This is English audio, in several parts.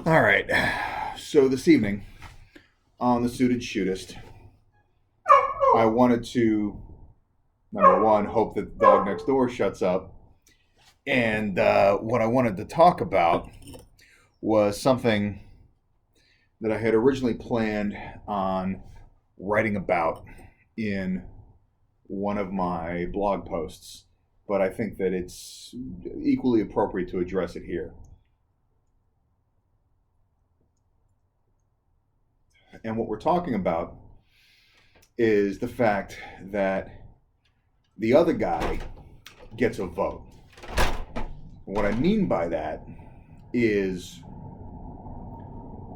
All right. So this evening on the Suited Shootist, I wanted to number one hope that the dog next door shuts up, and what I wanted to talk about was something that I had originally planned on writing about in one of my blog posts, but I think that it's equally appropriate to address it here. And what we're talking about is the fact that the other guy gets a vote. What I mean by that is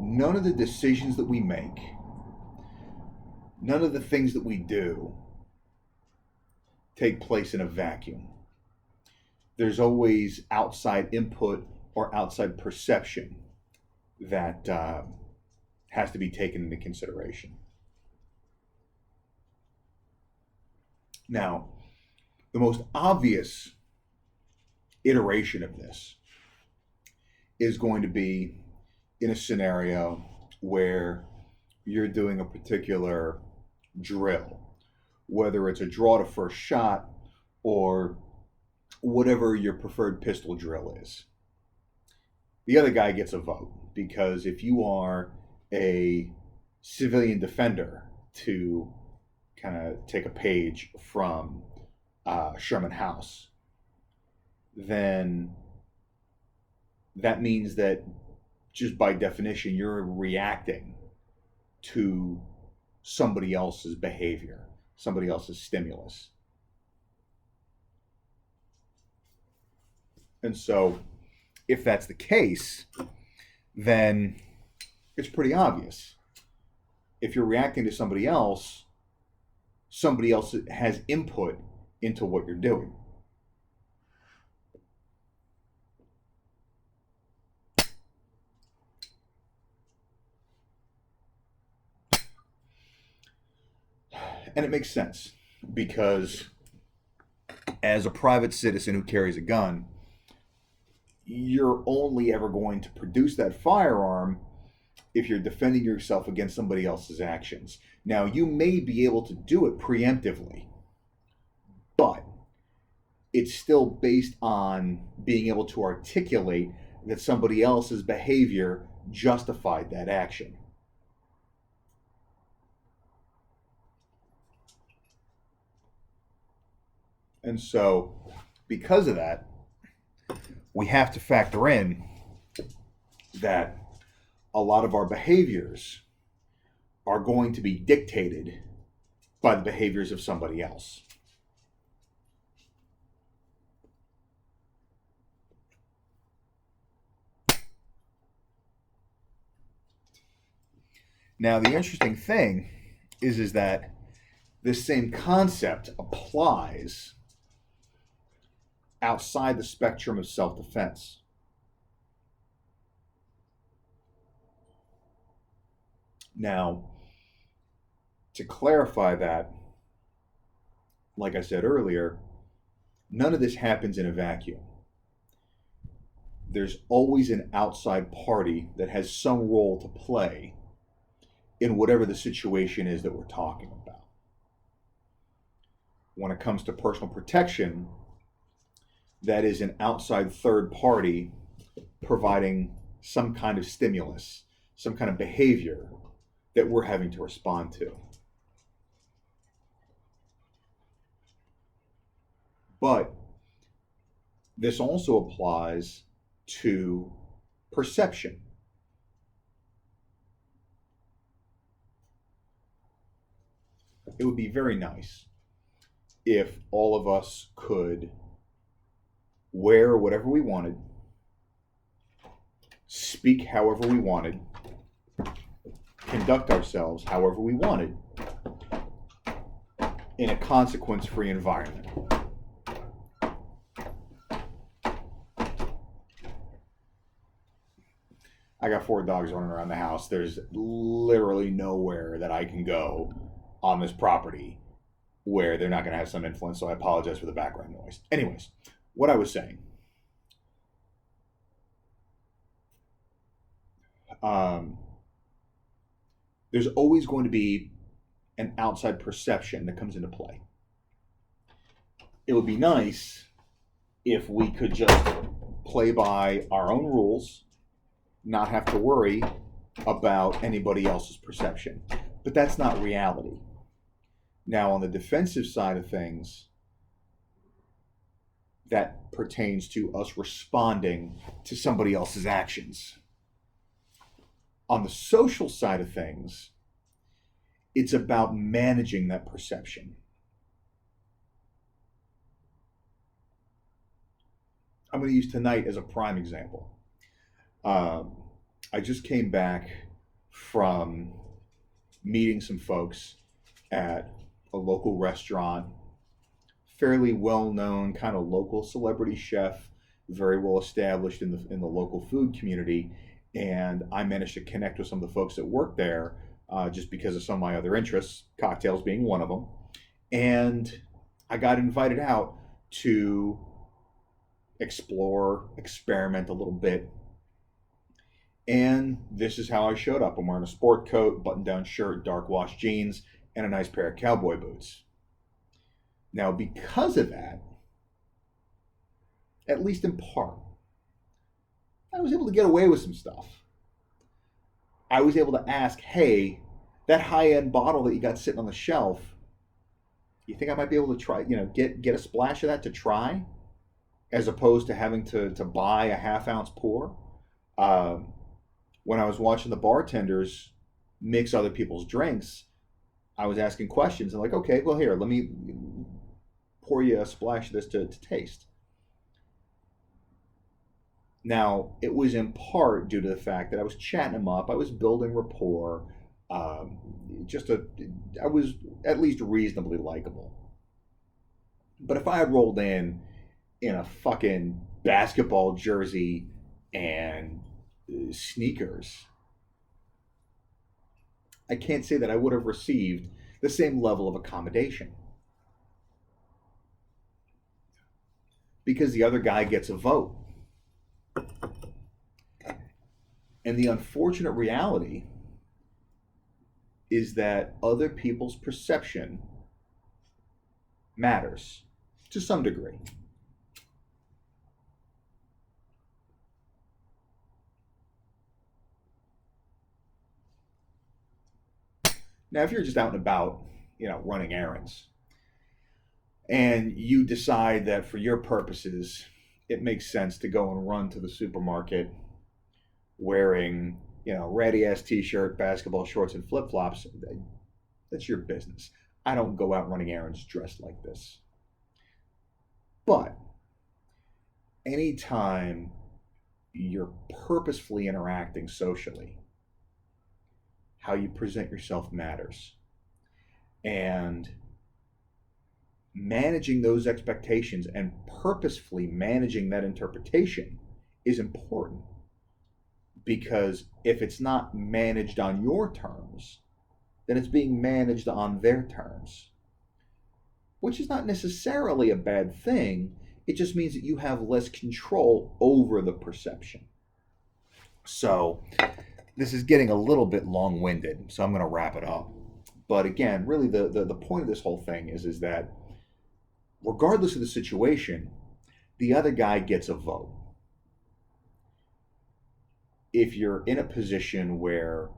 none of the decisions that we make, none of the things that we do take place in a vacuum. There's always outside input or outside perception that has to be taken into consideration. Now, the most obvious iteration of this is going to be in a scenario where you're doing a particular drill, whether it's a draw to first shot or whatever your preferred pistol drill is. The other guy gets a vote because if you are a civilian defender, to kind of take a page from Sherman House, then that means that just by definition you're reacting to somebody else's behavior, somebody else's stimulus. And so if that's the case, then it's pretty obvious. If you're reacting to somebody else has input into what you're doing. And it makes sense because as a private citizen who carries a gun, you're only ever going to produce that firearm if you're defending yourself against somebody else's actions. Now, you may be able to do it preemptively, but it's still based on being able to articulate that somebody else's behavior justified that action. And so, because of that, we have to factor in that a lot of our behaviors are going to be dictated by the behaviors of somebody else. Now, the interesting thing is that this same concept applies outside the spectrum of self-defense. Now, to clarify that, like I said earlier, none of this happens in a vacuum. There's always an outside party that has some role to play in whatever the situation is that we're talking about. When it comes to personal protection, that is an outside third party providing some kind of stimulus, some kind of behavior that we're having to respond to. But this also applies to perception. It would be very nice if all of us could wear whatever we wanted, speak however we wanted, conduct ourselves however we wanted in a consequence-free environment. I got 4 dogs running around the house. There's literally nowhere that I can go on this property where they're not going to have some influence, so I apologize for the background noise. Anyways, what I was saying. um, there's always going to be an outside perception that comes into play. It would be nice if we could just play by our own rules, not have to worry about anybody else's perception. But that's not reality. Now, on the defensive side of things, that pertains to us responding to somebody else's actions. On the social side of things, it's about managing that perception. I'm going to use tonight as a prime example. I just came back from meeting some folks at a local restaurant, fairly well-known kind of local celebrity chef, very well established in the local food community, and I managed to connect with some of the folks that work there just because of some of my other interests, cocktails being one of them, and I got invited out to explore, experiment a little bit. And this is how I showed up. I'm wearing a sport coat, button-down shirt, dark wash jeans, and a nice pair of cowboy boots. Now, because of that, at least in part, I was able to get away with some stuff. I was able to ask, hey, that high-end bottle that you got sitting on the shelf, you think I might be able to try, get a splash of that to try, as opposed to having to buy a half-ounce pour? When I was watching the bartenders mix other people's drinks, I was asking questions and like, okay, well here, let me pour you a splash of this to taste. Now, it was in part due to the fact that I was chatting them up, I was building rapport, I was at least reasonably likable. But if I had rolled in a fucking basketball jersey and sneakers, I can't say that I would have received the same level of accommodation. Because the other guy gets a vote. And the unfortunate reality is that other people's perception matters to some degree. Now, if you're just out and about, running errands, and you decide that for your purposes, it makes sense to go and run to the supermarket wearing, ratty ass t-shirt, basketball shorts, and flip-flops, that's your business. I don't go out running errands dressed like this. But anytime you're purposefully interacting socially, how you present yourself matters. And managing those expectations and purposefully managing that interpretation is important. Because if it's not managed on your terms, then it's being managed on their terms. Which is not necessarily a bad thing. It just means that you have less control over the perception. So, this is getting a little bit long-winded, so I'm going to wrap it up. But again, really the point of this whole thing is that regardless of the situation, the other guy gets a vote. If you're in a position where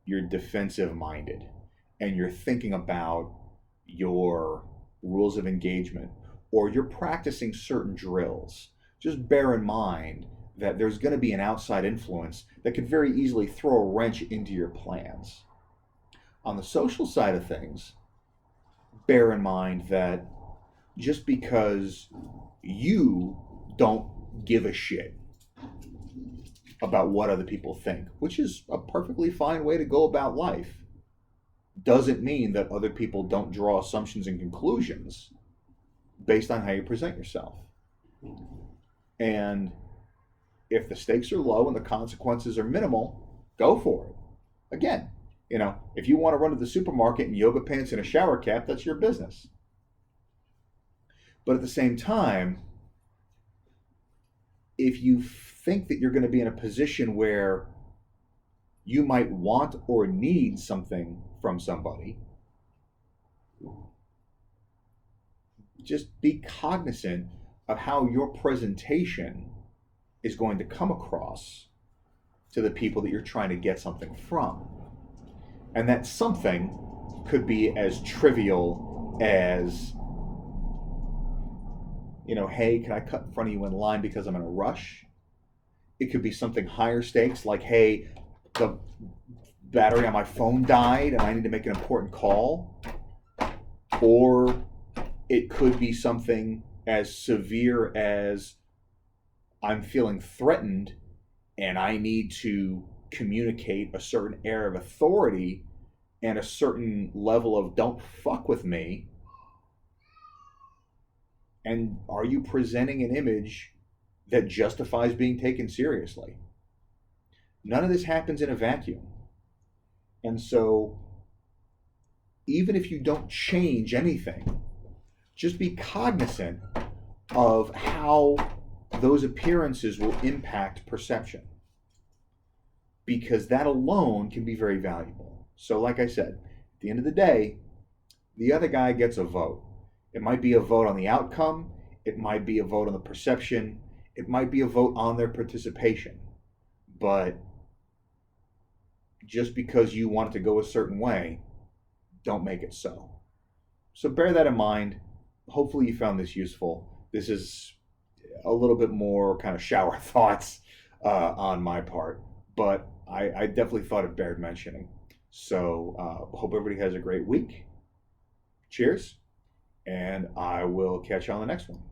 you're defensive-minded and you're thinking about your rules of engagement or you're practicing certain drills, just bear in mind that there's going to be an outside influence that could very easily throw a wrench into your plans. On the social side of things, bear in mind that just because you don't give a shit about what other people think, which is a perfectly fine way to go about life, doesn't mean that other people don't draw assumptions and conclusions based on how you present yourself. And if the stakes are low and the consequences are minimal, go for it. Again, if you want to run to the supermarket in yoga pants and a shower cap, that's your business. But at the same time, if you think that you're going to be in a position where you might want or need something from somebody, just be cognizant of how your presentation is going to come across to the people that you're trying to get something from. And that something could be as trivial as, hey, can I cut in front of you in line because I'm in a rush? It could be something higher stakes, like, hey, the battery on my phone died and I need to make an important call. Or it could be something as severe as, I'm feeling threatened and I need to communicate a certain air of authority and a certain level of don't fuck with me. And are you presenting an image that justifies being taken seriously? None of this happens in a vacuum. And so, even if you don't change anything, just be cognizant of how those appearances will impact perception, because that alone can be very valuable. So like I said, at the end of the day, the other guy gets a vote. It might be a vote on the outcome, it might be a vote on the perception, it might be a vote on their participation. But just because you want it to go a certain way, don't make it so. So bear that in mind. Hopefully you found this useful. This is a little bit more kind of shower thoughts on my part, but I definitely thought it bared mentioning. So hope everybody has a great week. Cheers, and I will catch you on the next one.